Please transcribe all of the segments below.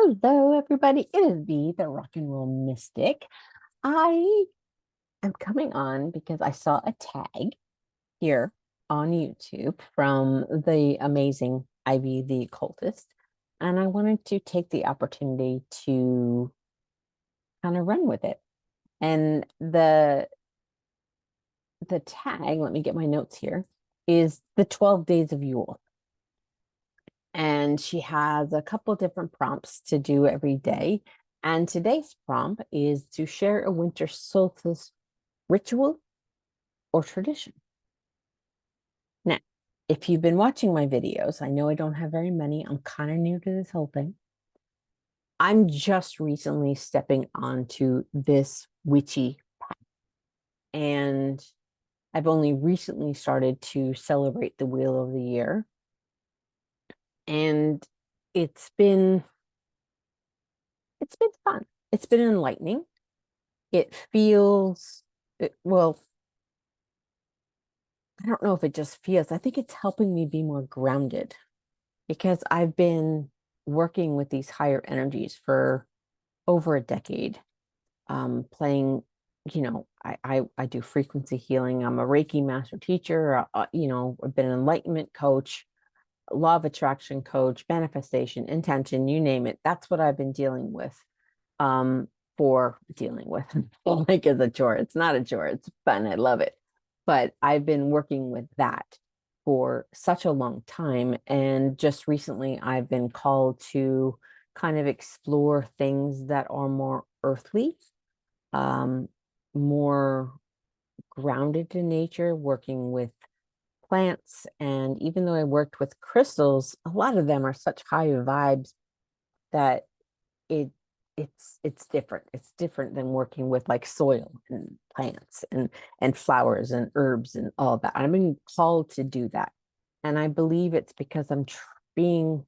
Hello, everybody. It is me, the rock and roll mystic. I am coming on because I saw a tag here on YouTube from the amazing Ivy the occultist, and I wanted to take the opportunity to kind of run with it. And the tag, let me get my notes here, is the 12 days of Yule. And she has a couple different prompts to do every day. And today's prompt is to share a winter solstice ritual or tradition. Now, if you've been watching my videos, I know I don't have very many. I'm kind of new to this whole thing. I'm just recently stepping onto this witchy path, and I've only recently started to celebrate the Wheel of the Year. And it's been it's been fun. It's been enlightening. It feels well, I don't know if it just feels, I think it's helping me be more grounded because I've been working with these higher energies for over a decade, playing, I do frequency healing. I'm a Reiki master teacher, I've been an enlightenment coach, law of attraction coach, manifestation, intention, you name it. That's what I've been dealing with. For dealing with. Like it's a chore. It's not a chore. It's fun. I love it. But I've been working with that for such a long time. And just recently, I've been called to kind of explore things that are more earthly, um, more grounded in nature, working with plants. And even though I worked with crystals, a lot of them are such high vibes that it it's different. It's different than working with like soil and plants and flowers and herbs and all that. I'm being called to do that, and I believe it's because I'm being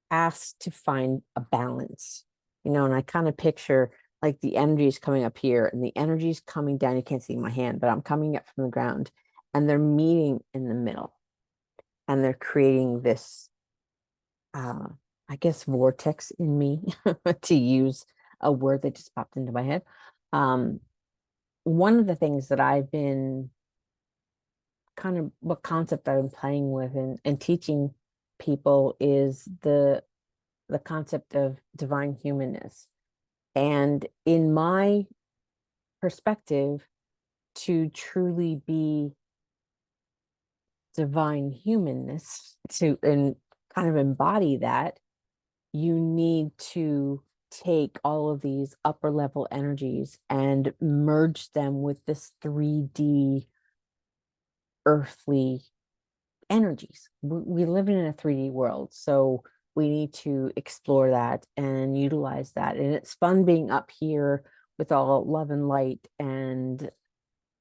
asked to find a balance, and I kind of picture like the energy is coming up here and the energy is coming down. You can't see my hand, but I'm coming up from the ground, and they're meeting in the middle, and they're creating this uh, I guess, vortex in me, to use a word that just popped into my head. Um, One of the things that I've been kind of what concept I've been playing with and teaching people is the concept of divine humanness. And in my perspective, to truly be divine humanness, to and kind of embody that, you need to take all of these upper level energies and merge them with this 3D earthly energies. We live in a 3D world, so we need to explore that and utilize that. And it's fun being up here with all love and light. And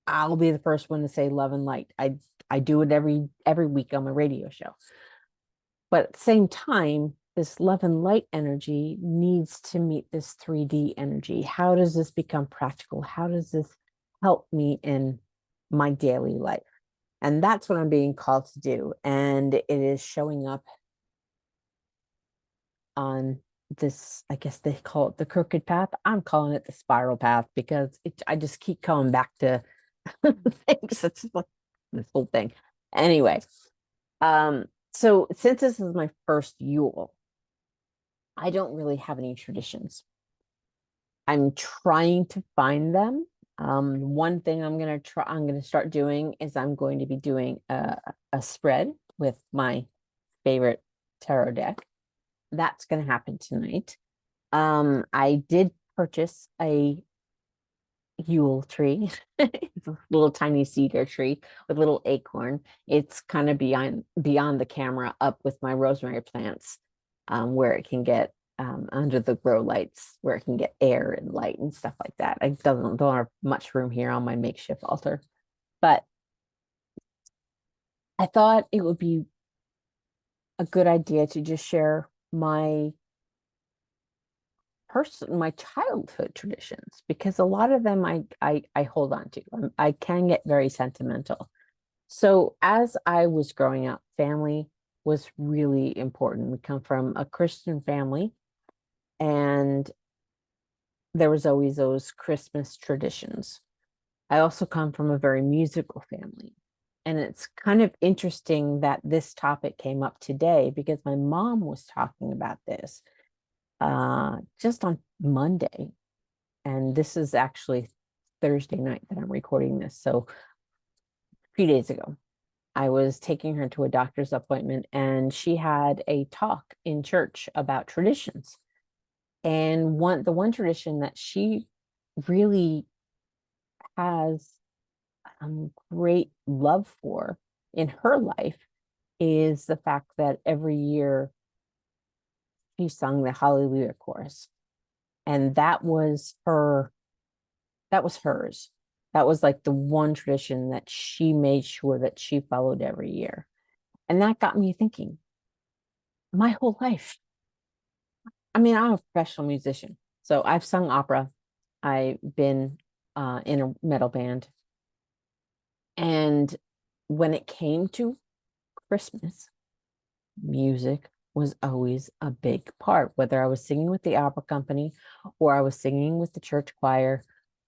I'll be the first one to say love and light. I do it every week on my radio show. But at the same time, this love and light energy needs to meet this 3D energy. How does this become practical? How does this help me in my daily life? And that's what I'm being called to do. And it is showing up on this, I guess they call it the crooked path. I'm calling it the spiral path because I just keep coming back to things. It's like this whole thing. Anyway, so since this is my first Yule, I don't really have any traditions. I'm trying to find them. One thing I'm gonna start doing is I'm going to be doing a spread with my favorite tarot deck. That's gonna happen tonight. I did purchase a Yule tree. It's a little tiny cedar tree with a little acorn. It's kind of beyond the camera up with my rosemary plants, where it can get under the grow lights, where it can get air and light and stuff like that. I don't have much room here on my makeshift altar, but I thought it would be a good idea to just share my childhood traditions, because a lot of them I hold on to. I can get very sentimental. So as I was growing up, family was really important. We come from a Christian family, And there was always those Christmas traditions. I also come from a very musical family. And it's kind of interesting that this topic came up today because my mom was talking about this just on Monday. And this is actually Thursday night that I'm recording this. So a few days ago, I was taking her to a doctor's appointment and she had a talk in church about traditions. And the one tradition that she really has great love for in her life is the fact that every year she sung the Hallelujah chorus. And that was hers. That was like the one tradition that she made sure that she followed every year. And that got me thinking, my whole life. I mean, I'm a professional musician. So I've sung opera. I've been in a metal band. And when it came to Christmas, music was always a big part, whether I was singing with the opera company or I was singing with the church choir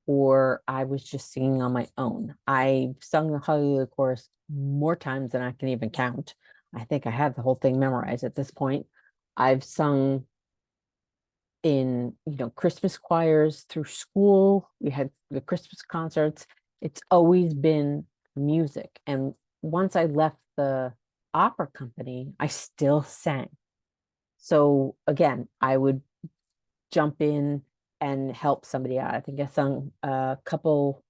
or I was just singing on my own. I sung the Hallelujah chorus more times than I can even count. I think I have the whole thing memorized at this point. I've sung in, Christmas choirs through school. We had the Christmas concerts. It's always been music. And once I left the opera company, I still sang. So again, I would jump in and help somebody out. I think I sung a couple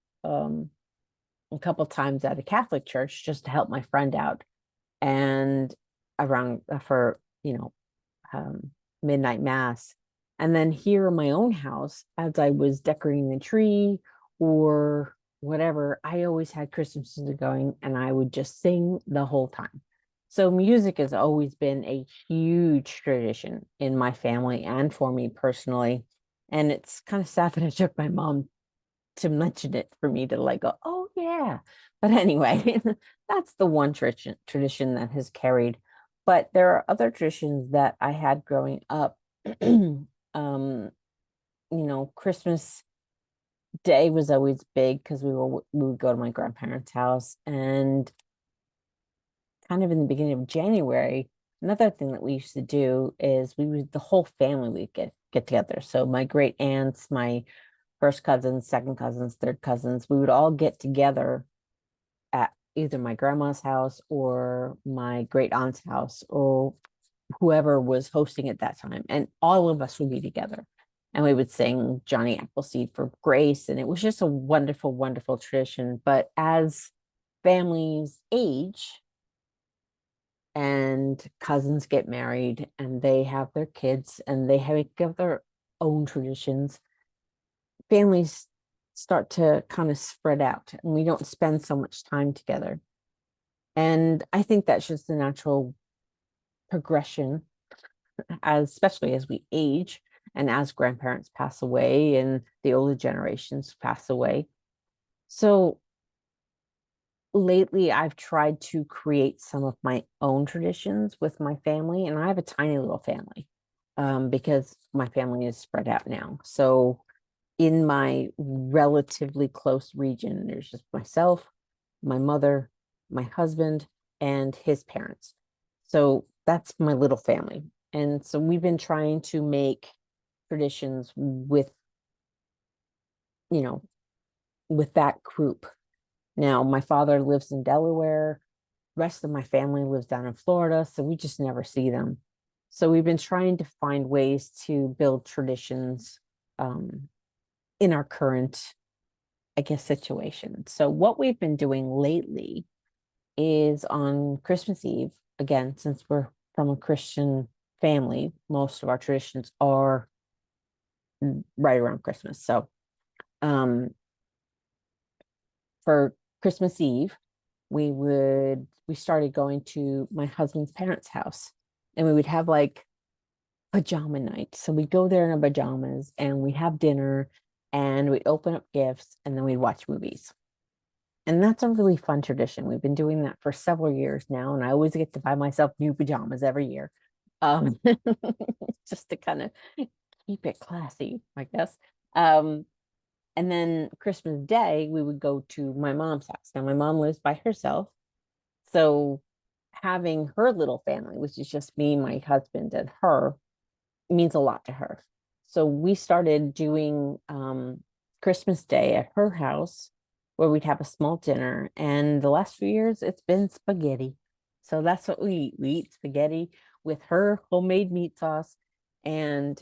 times at a Catholic church just to help my friend out and around for, midnight mass. And then here in my own house, as I was decorating the tree or whatever, I always had Christmas music going and I would just sing the whole time. So music has always been a huge tradition in my family and for me personally. And it's kind of sad that it took my mom to mention it for me to like go, oh yeah. But anyway, that's the one tradition that has carried. But there are other traditions that I had growing up. Christmas Day was always big because we would go to my grandparents' house, and kind of in the beginning of January, another thing that we used to do is the whole family would get together. So my great aunts, my first cousins, second cousins, third cousins, we would all get together at either my grandma's house or my great aunt's house or whoever was hosting at that time. And all of us would be together. And we would sing Johnny Appleseed for Grace. And it was just a wonderful, wonderful tradition. But as families age and cousins get married and they have their kids and they have their own traditions, families start to kind of spread out and we don't spend so much time together. And I think that's just the natural progression, especially as we age and as grandparents pass away and the older generations pass away. So lately, I've tried to create some of my own traditions with my family, and I have a tiny little family because my family is spread out now. So in my relatively close region, there's just myself, my mother, my husband, and his parents. So that's my little family. And so we've been trying to make traditions you know, with that group. Now, my father lives in Delaware. Rest of my family lives down in Florida, so we just never see them. So we've been trying to find ways to build traditions in our current, I guess, situation. So what we've been doing lately is on Christmas Eve, again, since we're from a Christian family, most of our traditions are right around Christmas. So um, for Christmas Eve, we started going to my husband's parents' house and we would have like pajama night. So we'd go there in our pajamas and we'd have dinner and we'd open up gifts and then we'd watch movies. And that's a really fun tradition. We've been doing that for several years now, and I always get to buy myself new pajamas every year. Um, just to kind of keep it classy, I guess. Um, and then Christmas Day, we would go to my mom's house. Now, my mom lives by herself. So having her little family, which is just me, my husband, and her, means a lot to her. So we started doing Christmas Day at her house where we'd have a small dinner. And the last few years, it's been spaghetti. So that's what we eat. We eat spaghetti with her homemade meat sauce. And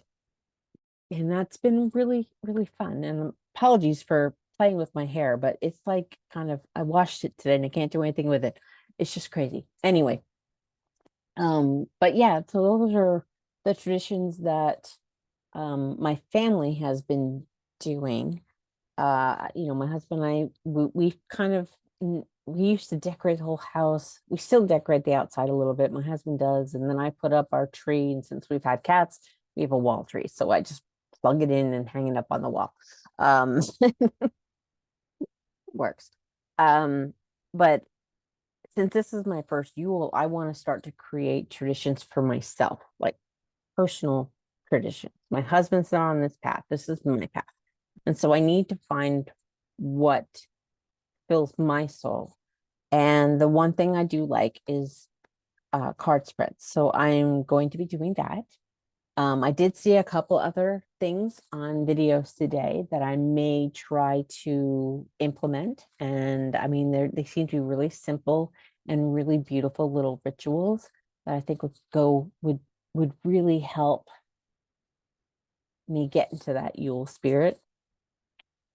that's been really, really fun. And apologies for playing with my hair, but it's like kind of I washed it today and I can't do anything with it. It's just crazy. Anyway, but yeah, so those are the traditions that my family has been doing. My husband and I, we kind of we used to decorate the whole house. We still decorate the outside a little bit. My husband does, and then I put up our tree. And since we've had cats, we have a wall tree, so I just plug it in and hang it up on the wall. Um, works. But since this is my first Yule, I want to start to create traditions for myself, like personal traditions. My husband's not on this path. This is my path. And so I need to find what fills my soul. And the one thing I do like is card spreads. So I'm going to be doing that. I did see a couple other things on videos today that I may try to implement. And I mean, they seem to be really simple and really beautiful little rituals that I think would really help me get into that Yule spirit.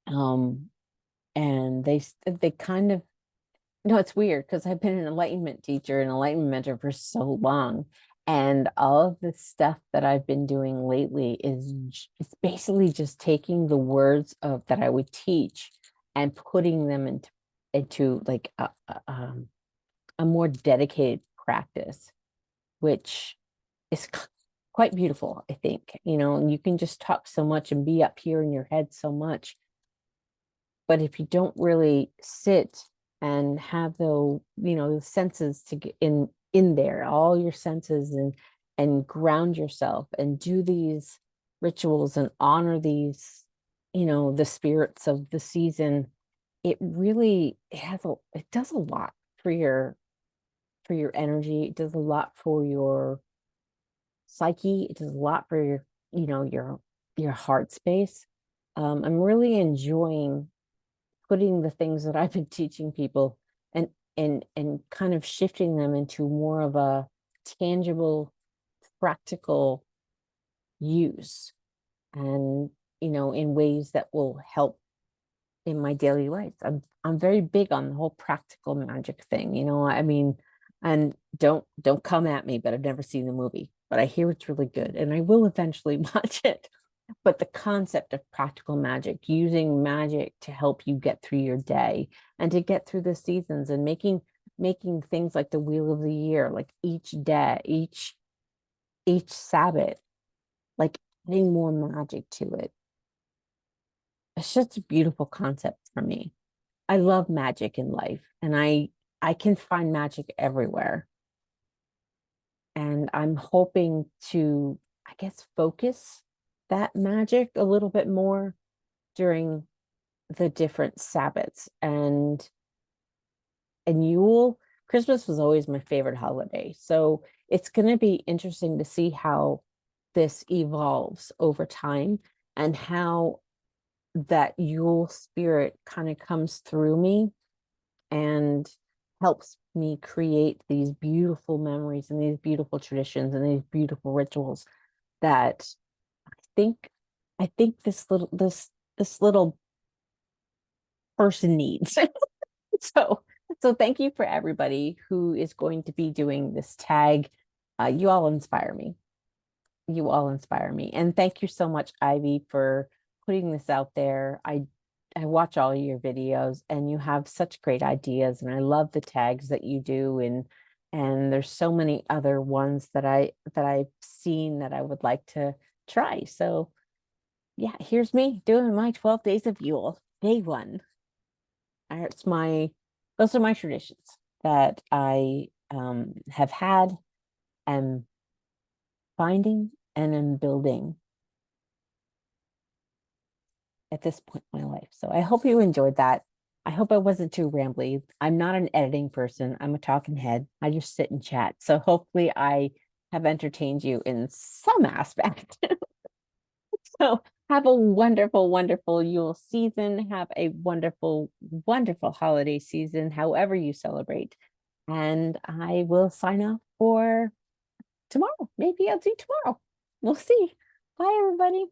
Um, and they kind of no, it's weird because I've been an enlightenment teacher and enlightenment mentor for so long. And all of the stuff that I've been doing lately it's basically just taking the words of that I would teach and putting them into like a more dedicated practice, which is quite beautiful, I think. And you can just talk so much and be up here in your head so much, but if you don't really sit and have the senses to get in there, all your senses, and ground yourself and do these rituals and honor these, the spirits of the season, it does a lot for your energy. It does a lot for your psyche. It does a lot for your heart space. I'm really enjoying putting the things that I've been teaching people and kind of shifting them into more of a tangible, practical use, and in ways that will help in my daily life. I'm very big on the whole practical magic thing. I mean, and don't come at me, but I've never seen the movie, but I hear it's really good and I will eventually watch it. But the concept of practical magic, using magic to help you get through your day and to get through the seasons, and making things like the wheel of the year, like each day, each Sabbath, like adding more magic to it. It's just a beautiful concept for me. I love magic in life, and I can find magic everywhere. And I'm hoping to, I guess, focus that magic a little bit more during the different Sabbaths. And Yule, Christmas was always my favorite holiday. So it's going to be interesting to see how this evolves over time, and how that Yule spirit kind of comes through me and helps me create these beautiful memories and these beautiful traditions and these beautiful rituals that I think I think this little person needs. So, so thank you for everybody who is going to be doing this tag. You all inspire me. You all inspire me. And thank you so much, Ivy, for putting this out there. I watch all your videos and you have such great ideas, and I love the tags that you do, and there's so many other ones that I've seen that I would like to try. So yeah, here's me doing my 12 days of Yule. Day one. It's my Those are my traditions that I have had, am finding, and am building at this point in my life. So I hope you enjoyed that. I hope I wasn't too rambly. I'm not an editing person. I'm a talking head. I just sit and chat. So hopefully I have entertained you in some aspect. So have a wonderful, wonderful Yule season. Have a wonderful, wonderful holiday season, however you celebrate. And I will sign off for tomorrow. Maybe I'll do tomorrow. We'll see. Bye, everybody.